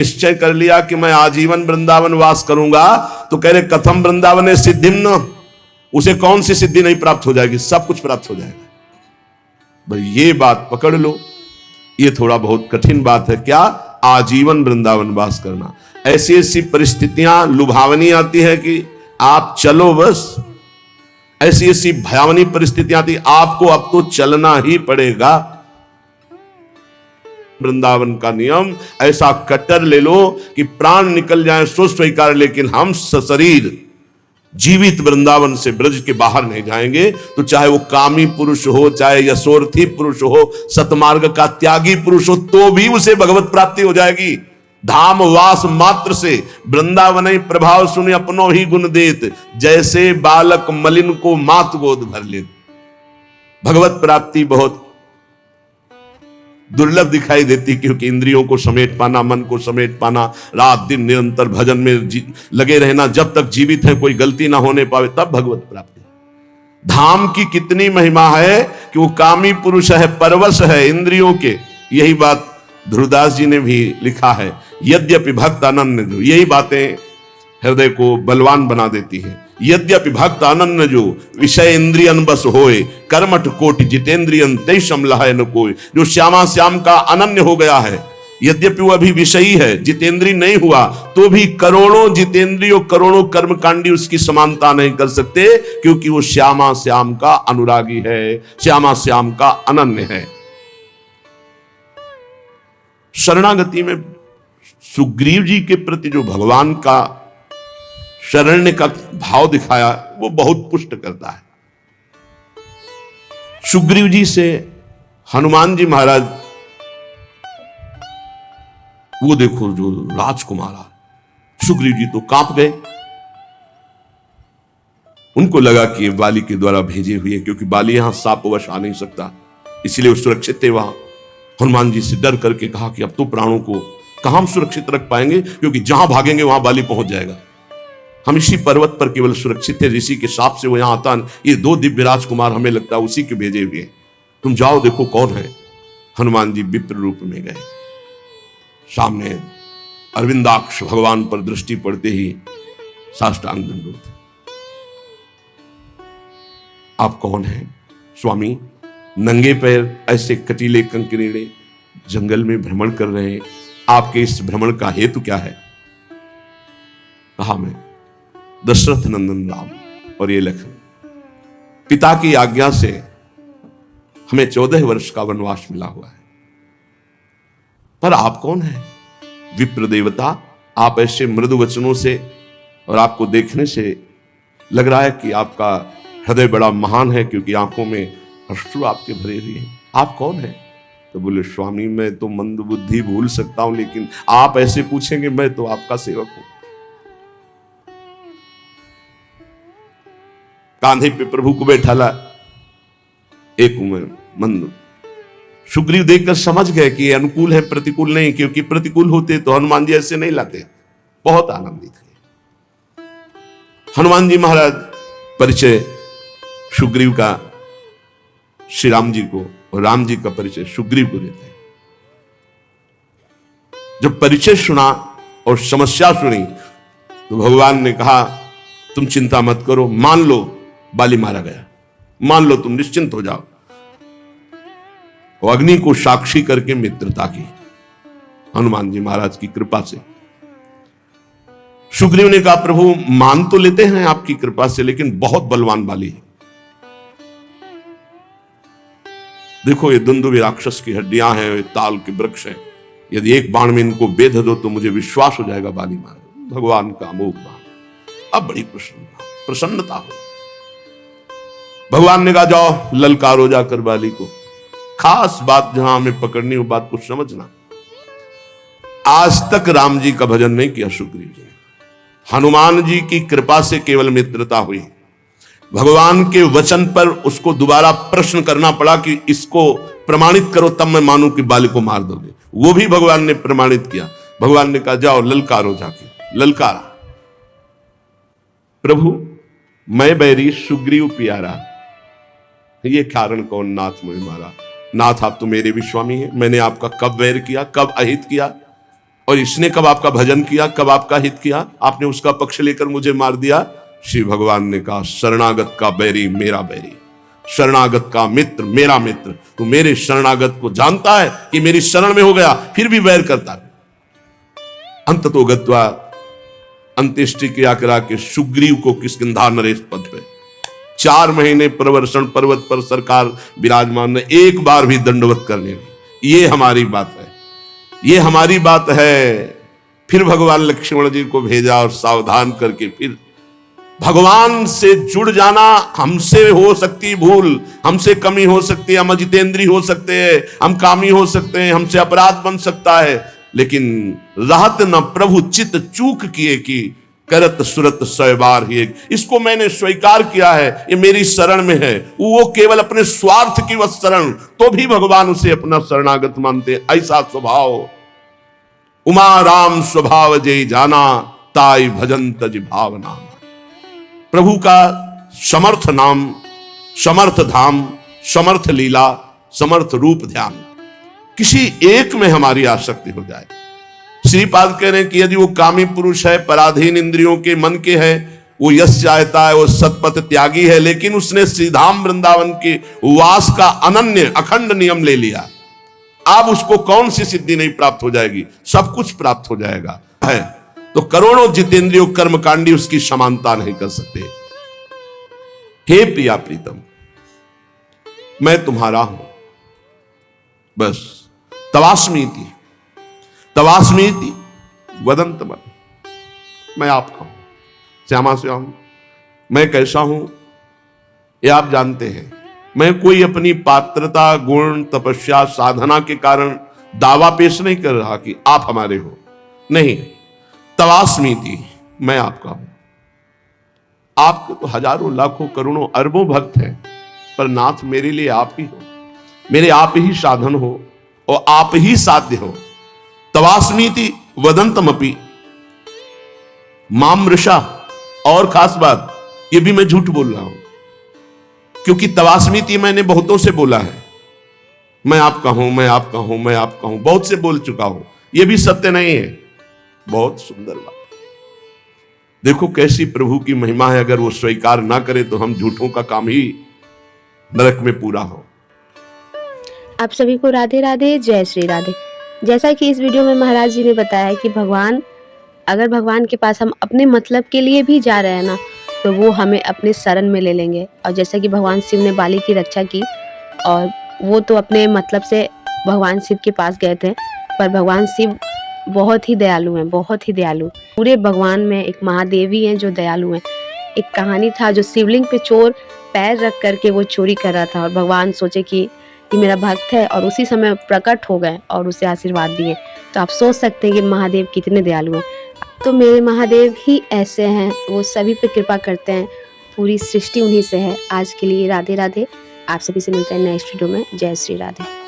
निश्चय कर लिया कि मैं आजीवन वृंदावन वास करूंगा, तो कह रहे कथम वृंदावन सिद्धिम न, उसे कौन सी सिद्धि नहीं प्राप्त हो जाएगी, सब कुछ प्राप्त हो जाएगा। भाई ये बात पकड़ लो, ये थोड़ा बहुत कठिन बात है। क्या? आजीवन वृंदावन वास करना। ऐसी ऐसी परिस्थितियां लुभावनी आती है कि आप चलो बस, ऐसी ऐसी भयावनी परिस्थितियां आती, आपको अब तो चलना ही पड़ेगा। वृंदावन का नियम ऐसा कट्टर ले लो कि प्राण निकल जाए सो स्वीकार, लेकिन हम सशरीर जीवित वृंदावन से ब्रज के बाहर नहीं जाएंगे। तो चाहे वो कामी पुरुष हो, चाहे यशोर्थी पुरुष हो, सतमार्ग का त्यागी पुरुष हो, तो भी उसे भगवत प्राप्ति हो जाएगी। धाम वास मात्र से वृंदावन प्रभाव सुने अपनो ही गुण देत, जैसे बालक मलिन को मात गोद भर ले। भगवत प्राप्ति बहुत दुर्लभ दिखाई देती, क्योंकि इंद्रियों को समेट पाना, मन को समेट पाना, रात दिन निरंतर भजन में लगे रहना, जब तक जीवित है कोई गलती ना होने पावे, तब भगवत प्राप्ति। धाम की कितनी महिमा है कि वो कामी पुरुष है, परवश है इंद्रियों के। यही बात ध्रुवदास जी ने भी लिखा है, यद्यपि भक्त अनन्य जो, यही बातें हृदय को बलवान बना देती है। यद्यपि भक्त अनन्य जो, विषय इंद्रियन बस होए, कर्मठ कोटि जितेंद्रियन तय समलहय न कोई। जो श्यामा श्याम का अनन्य हो गया है, यद्यपि वो अभी विषयी है, जितेंद्रिय नहीं हुआ, तो भी करोड़ों जितेंद्रियों, करोड़ों कर्मकांडी उसकी समानता नहीं कर सकते, क्योंकि वो श्यामा श्याम का अनुरागी है, श्यामा श्याम का अनन्य है। शरणागति में सुग्रीव जी के प्रति जो भगवान का शरण्य का भाव दिखाया, वो बहुत पुष्ट करता है। सुग्रीव जी से हनुमान जी महाराज, वो देखो जो राजकुमार, सुग्रीव जी तो कांप गए। उनको लगा कि ये बाली के द्वारा भेजे हुए, क्योंकि बाली यहां सापवश आ नहीं सकता, इसलिए वो सुरक्षित थे वहां। हनुमान जी से डर करके कहा कि अब तो प्राणों को कहां हम सुरक्षित रख पाएंगे, क्योंकि जहां भागेंगे वहां बाली पहुंच जाएगा। हम इसी पर्वत पर केवल सुरक्षित थे, ऋषि के साप से वो यहां आता, ये दो दिव्य राजकुमार हमें लगता है उसी के भेजे हुए। तुम जाओ देखो कौन है। हनुमान जी विप्र रूप में गए, सामने अरविंदाक्ष भगवान पर दृष्टि पड़ते ही साष्टांग दंडोत। आप कौन हैं स्वामी? नंगे पैर ऐसे कटीले कंकरीड़े जंगल में भ्रमण कर रहे हैं, आपके इस भ्रमण का हेतु क्या है? कहा मैं दशरथ नंदन राम और ये लखन, पिता की आज्ञा से हमें 14 वर्ष का वनवास मिला हुआ है। पर आप कौन हैं? विप्र देवता, आप ऐसे मृदु वचनों से और आपको देखने से लग रहा है कि आपका हृदय बड़ा महान है, क्योंकि आंखों में अश्रु आपके भरे हुए हैं। आप कौन हैं? तो बोले स्वामी मैं तो मंद बुद्धि भूल सकता हूं, लेकिन आप ऐसे पूछेंगे, मैं तो आपका सेवक हूं। कांधे पे प्रभु को बैठाला, एक उम्र मंद। सुग्रीव देखकर समझ गए कि ये अनुकूल है, प्रतिकूल नहीं, क्योंकि प्रतिकूल होते तो हनुमान जी ऐसे नहीं लाते। बहुत आनंदित थे हनुमान जी महाराज। परिचय सुग्रीव का श्री राम जी को, और राम जी का परिचय सुग्रीव को देते हैं। जब परिचय सुना और समस्या सुनी, तो भगवान ने कहा तुम चिंता मत करो, मान लो बाली मारा गया, मान लो, तुम निश्चिंत हो जाओ। और अग्नि को साक्षी करके मित्रता की हनुमान जी महाराज की कृपा से। सुग्रीव ने कहा प्रभु मान तो लेते हैं आपकी कृपा से, लेकिन बहुत बलवान बाली है। देखो ये दुंदुभि राक्षस की हड्डियां हैं, ये ताल के वृक्ष हैं, यदि एक बाण में इनको बेध दो तो मुझे विश्वास हो जाएगा बाली मारा। भगवान का अमोघ बाण। अब बड़ी प्रसन्नता हुई। भगवान ने कहा जाओ ललकारो जाकर बाली को। खास बात जहां हमें पकड़नी हो, बात को समझना। आज तक राम जी का भजन नहीं किया सुग्रीव जी ने, हनुमान जी की कृपा से केवल मित्रता हुई। भगवान के वचन पर उसको दोबारा प्रश्न करना पड़ा कि इसको प्रमाणित करो तब मैं मानूं कि बाली को मार दोगे। वो भी भगवान ने प्रमाणित किया। भगवान ने कहा जाओ ललकारो जाके। ललकारा, प्रभु मैं बैरी सुग्रीव प्यारा, ये कारण कौन नाथ मुझे मारा। नाथ आप तो मेरे भी स्वामी हैं, मैंने आपका कब वैर किया, कब अहित किया, और इसने कब आपका भजन किया, कब आपका हित किया? आपने उसका पक्ष लेकर मुझे मार दिया। श्री भगवान ने कहा, शरणागत का बैरी मेरा बैरी, शरणागत का मित्र मेरा मित्र। तू मेरे शरणागत को जानता है कि मेरी शरण में हो गया, फिर भी वैर करता है। अंत तो गत्वा, अंत्येष्टि क्रिया करा के सुग्रीव को किष्किंधा नरेश पद पे 4 महीने प्रवर्षण पर्वत पर सरकार विराजमान ने, एक बार भी दंडवत करने नहीं। ये हमारी बात है, ये हमारी बात है। फिर भगवान लक्ष्मण जी को भेजा और सावधान करके फिर भगवान से जुड़ जाना। हमसे हो सकती भूल, हमसे कमी हो सकती है, हम अजितेंद्री हो सकते हैं, हम कामी हो सकते हैं, हमसे अपराध बन सकता है, लेकिन रहत न प्रभु चित चूक किए कि करत सुरत 100 बार ही एक। इसको मैंने स्वीकार किया है, ये मेरी शरण में है। वो केवल अपने स्वार्थ की वह शरण, तो भी भगवान उसे अपना शरणागत मानते। ऐसा स्वभाव उमा राम स्वभाव जय जाना, ताई भजन तज भावना। प्रभु का समर्थ नाम, समर्थ धाम, समर्थ लीला, समर्थ रूप ध्यान, किसी एक में हमारी आसक्ति हो जाए। श्रीपाद कह रहे हैं कि यदि वो कामी पुरुष है, पराधीन इंद्रियों के मन के है, वो यश चाहता है, वो सतपथ त्यागी है, लेकिन उसने श्रीधाम वृंदावन के वास का अनन्य अखंड नियम ले लिया, अब उसको कौन सी सिद्धि नहीं प्राप्त हो जाएगी? सब कुछ प्राप्त हो जाएगा है। तो करोड़ों जितेंद्रियों कर्मकांडी उसकी समानता नहीं कर सकते। हे प्रिया प्रीतम, मैं तुम्हारा हूं, बस तवास्मीति तवास्मीति वदंत मन, मैं आपका हूं, श्यामा श्याम। मैं कैसा हूं ये आप जानते हैं। मैं कोई अपनी पात्रता, गुण, तपस्या, साधना के कारण दावा पेश नहीं कर रहा कि आप हमारे हो, नहीं। तवास्मीति, मैं आपका हूं। आपके तो हजारों लाखों करोड़ों अरबों भक्त हैं, पर नाथ मेरे लिए आप ही हो, मेरे आप ही साधन हो और आप ही साध्य हो। तवास्मीति वदंतमपि मामृषा। और खास बात, ये भी मैं झूठ बोल रहा हूं, क्योंकि तवास्मीति मैंने बहुतों से बोला है, मैं आपका हूं, मैं आपका हूं, मैं आपका हूं, बहुत से बोल चुका हूं, यह भी सत्य नहीं है। बहुत सुंदर बात, देखो कैसी प्रभु की महिमा है। अगर वो स्वीकार ना करे तो हम झूठों का काम ही नरक में पूरा हो। आप सभी को राधे राधे, जय श्री राधे। जैसा कि इस वीडियो में महाराज जी ने बताया कि भगवान, अगर भगवान के पास हम अपने मतलब के लिए भी जा रहे हैं ना, तो वो हमें अपने शरण में ले लेंगे। और जैसा कि भगवान शिव ने बाली की रक्षा की, और वो तो अपने मतलब से भगवान शिव के पास गए थे, पर भगवान शिव बहुत ही दयालु हैं, बहुत ही दयालु। पूरे भगवान में एक महादेव ही हैं जो दयालु हैं। एक कहानी था, जो शिवलिंग पे चोर पैर रख करके वो चोरी कर रहा था, और भगवान सोचे कि ये मेरा भक्त है, और उसी समय प्रकट हो गए और उसे आशीर्वाद दिए। तो आप सोच सकते हैं कि महादेव कितने दयालु हैं। तो मेरे महादेव ही ऐसे हैं, वो सभी पे कृपा करते हैं, पूरी सृष्टि उन्हीं से है। आज के लिए राधे राधे। आप सभी से मिलते हैं नेक्स्ट वीडियो में। जय श्री राधे।